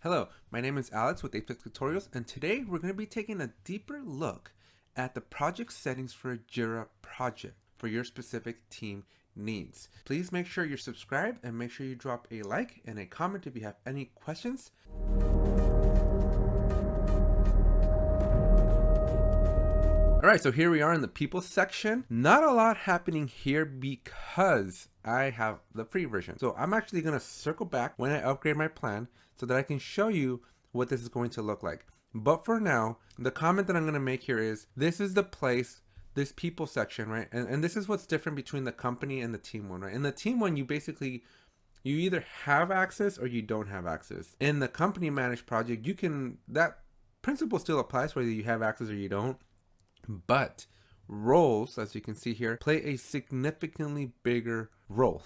Hello, my name is Alex with Apex Tutorials, and today we're going to be taking a deeper look at the project settings for a Jira project for your specific team needs. Please make sure you're subscribed and make sure you drop a like and a comment if you have any questions. All right, so here we are in the people section. Not a lot happening here because I have the free version. So I'm actually going to circle back when I upgrade my plan so that I can show you what this is going to look like. But for now, the comment that I'm going to make here is this is the place, this people section, right? And this is what's different between the company and the team one, right? In the team one, you either have access or you don't have access. In the company managed project, that principle still applies whether you have access or you don't. But roles, as you can see here, play a significantly bigger role.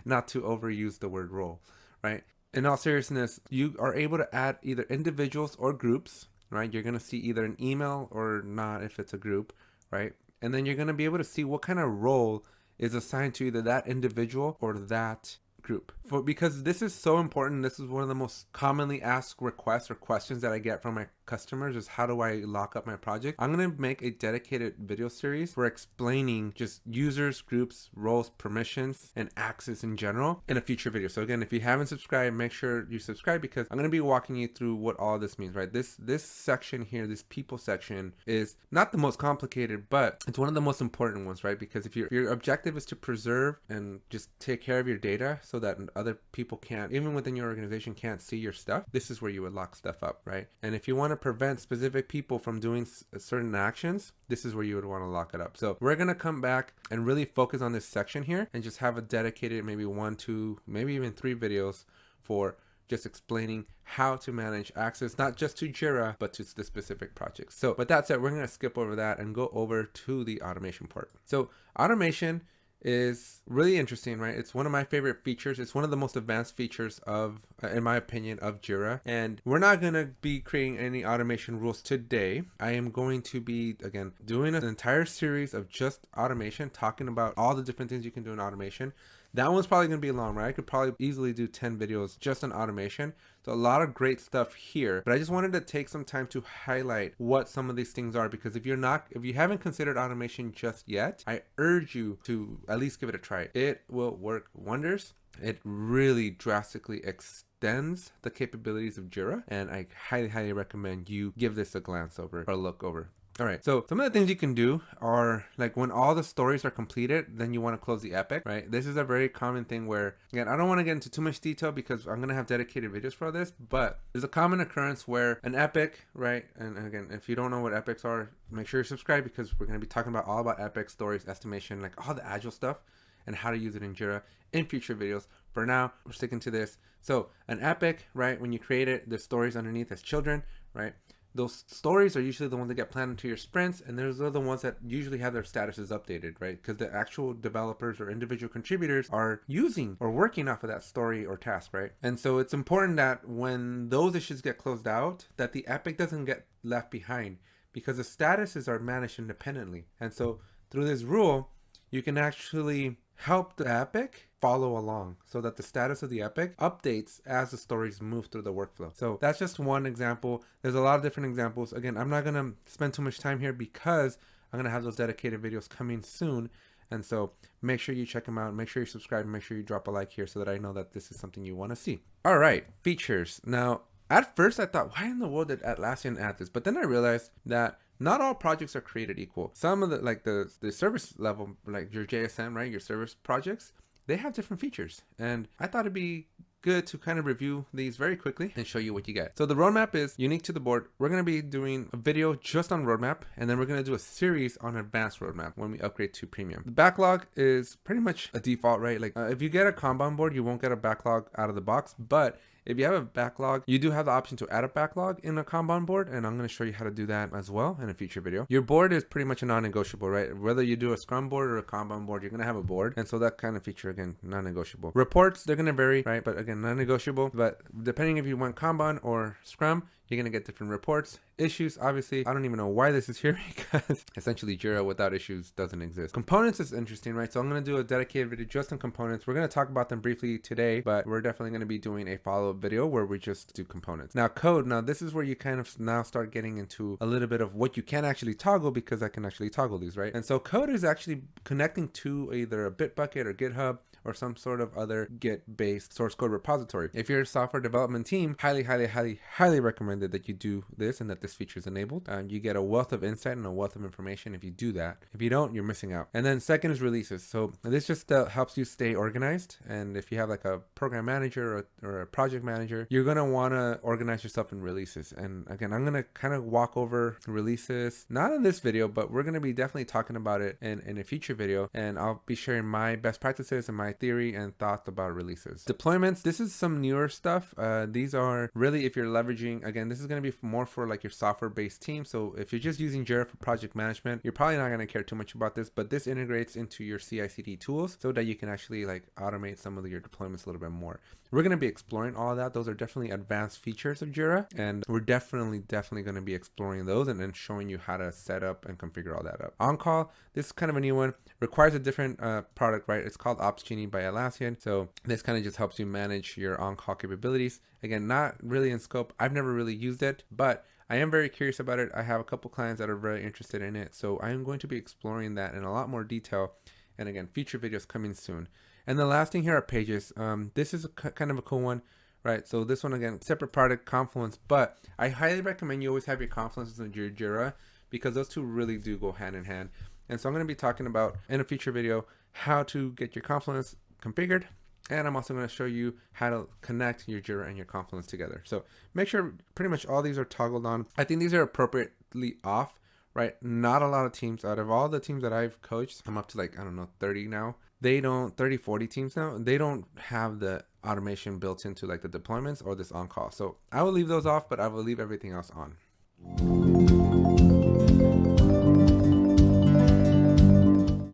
Not to overuse the word role, right? In all seriousness, you are able to add either individuals or groups, right? You're going to see either an email or not if it's a group, right? And then you're going to be able to see what kind of role is assigned to either that individual or that group. Because this is so important. This is one of the most commonly asked requests or questions that I get from my customers is how do I lock up my project? I'm going to make a dedicated video series for explaining just users, groups, roles, permissions, and access in general in a future video. So again, if you haven't subscribed, make sure you subscribe because I'm going to be walking you through what all this means, right? This section here, this people section is not the most complicated, but it's one of the most important ones, right? Because if your objective is to preserve and just take care of your data so that other people can't, even within your organization, can't see your stuff, this is where you would lock stuff up, right? And if you want to prevent specific people from doing certain actions, this is where you would want to lock it up. So we're going to come back and really focus on this section here and just have a dedicated maybe 1, 2, maybe even 3 videos for just explaining how to manage access, not just to Jira, but to the specific projects. So with that said, we're going to skip over that and go over to the automation part. So automation is really interesting, right? It's one of my favorite features. It's one of the most advanced features of, in my opinion, of Jira. And we're not going to be creating any automation rules today. I am going to be, again, doing an entire series of just automation, talking about all the different things you can do in automation. That one's probably going to be long, right? I could probably easily do 10 videos just on automation. So a lot of great stuff here, but I just wanted to take some time to highlight what some of these things are, because if you haven't considered automation just yet, I urge you to at least give it a try. It will work wonders. It really drastically extends the capabilities of Jira, and I highly, highly recommend you give this a glance over or look over. All right, so some of the things you can do are like when all the stories are completed, then you want to close the epic, right? This is a very common thing where, again, I don't want to get into too much detail because I'm going to have dedicated videos for this, but there's a common occurrence where an epic, right? And again, if you don't know what epics are, make sure you subscribe because we're going to be talking about all about epic stories, estimation, like all the agile stuff and how to use it in Jira in future videos. For now, we're sticking to this. So an epic, right? When you create it, there's stories underneath as children, right? Those stories are usually the ones that get planned into your sprints, and those are the ones that usually have their statuses updated, right? Because the actual developers or individual contributors are using or working off of that story or task, right? And so it's important that when those issues get closed out, that the epic doesn't get left behind because the statuses are managed independently. And so through this rule, you can actually help the epic follow along so that the status of the epic updates as the stories move through the workflow. So that's just one example. There's a lot of different examples. Again, I'm not going to spend too much time here because I'm going to have those dedicated videos coming soon. And so make sure you check them out. Make sure you subscribe. Make sure you drop a like here so that I know that this is something you want to see. All right, features. Now, at first I thought, why in the world did Atlassian add this? But then I realized that not all projects are created equal. Some of the service level, like your JSM, right? Your service projects, they have different features. And I thought it'd be good to kind of review these very quickly and show you what you get. So the roadmap is unique to the board. We're going to be doing a video just on roadmap, and then we're going to do a series on advanced roadmap when we upgrade to premium. The backlog is pretty much a default, right? Like if you get a Kanban board, you won't get a backlog out of the box, but if you have a backlog, you do have the option to add a backlog in a Kanban board, and I'm going to show you how to do that as well in a future video. Your board is pretty much a non-negotiable, right? Whether you do a Scrum board or a Kanban board, you're going to have a board, and so that kind of feature, again, non-negotiable. Reports, they're going to vary, right? But again, non-negotiable, but depending if you want Kanban or Scrum, you're going to get different reports. Issues, obviously, I don't even know why this is here because essentially Jira without issues doesn't exist. Components is interesting, right? So I'm going to do a dedicated video just on components. We're going to talk about them briefly today, but we're definitely going to be doing a follow-up video where we just do components. Now code, now this is where you kind of now start getting into a little bit of what you can actually toggle, because I can actually toggle these, right? And so code is actually connecting to either a Bitbucket or GitHub or some sort of other Git-based source code repository. If you're a software development team, highly recommended that you do this and that this feature is enabled. You get a wealth of insight and a wealth of information if you do that. If you don't, you're missing out. And then second is releases. So this just helps you stay organized. And if you have like a program manager or a project manager, you're going to want to organize yourself in releases. And again, I'm going to kind of walk over releases, not in this video, but we're going to be definitely talking about it in a future video. And I'll be sharing my best practices and my theory and thoughts about releases. Deployments, this is some newer stuff. These are really, if you're leveraging, again, this is going to be more for like your software based team. So if you're just using Jira for project management, you're probably not going to care too much about this, but this integrates into your CI/CD tools so that you can actually like automate some of your deployments a little bit more. We're going to be exploring all of that. Those are definitely advanced features of Jira, and we're definitely going to be exploring those and then showing you how to set up and configure all that up. On-call, this is kind of a new one, requires a different product, right? It's called Ops Genie by Atlassian. So this kind of just helps you manage your on-call capabilities. Again, not really in scope. I've never really used it, but I am very curious about it. I have a couple clients that are very interested in it. So I am going to be exploring that in a lot more detail. And again, future videos coming soon. And the last thing here are pages. This is kind of a cool one, right? So this one, again, separate product, Confluence, but I highly recommend you always have your Confluence and your Jira, because those two really do go hand in hand. And so I'm going to be talking about in a future video how to get your Confluence configured. And I'm also going to show you how to connect your Jira and your Confluence together. So make sure pretty much all these are toggled on. I think these are appropriately off, right? Not a lot of teams, out of all the teams that I've coached, I'm up to like, I don't know, 30 now. 30, 40 teams now, they don't have the automation built into like the deployments or this on-call. So I will leave those off, but I will leave everything else on.